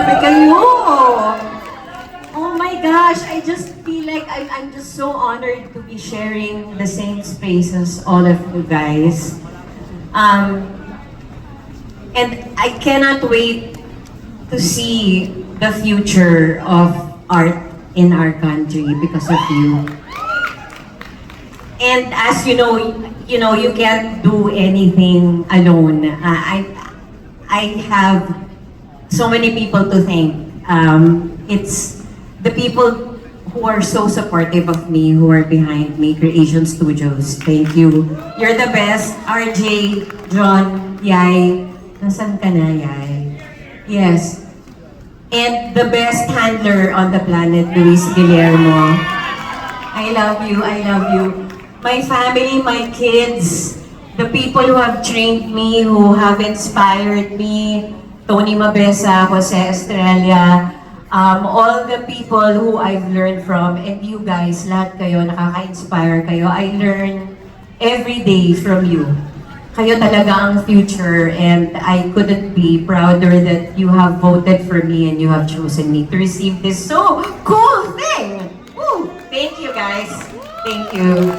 Grabe kayo! Oh my gosh, I just feel like I'm just so honored to be sharing the same space as all of you guys. And I cannot wait to see the future of art in our country because of you. And as you know, you can't do anything alone. I have so many people to thank. It's the people who are so supportive of me, who are behind me, Creation Studios. Thank you. You're the best. RJ, John, Yay. Nasaan ka na, Yay? Yes. And the best handler on the planet, Luis Guillermo. I love you, I love you. My family, my kids, the people who have trained me, who have inspired me, Tony Mabesa, Jose Estrella, all the people who I've learned from, and you guys, lahat kayo, nakaka-inspire kayo. I learn every day from you. Kayo talaga ang future, and I couldn't be prouder that you have voted for me and you have chosen me to receive this so cool thing. Woo! Thank you guys. Thank you.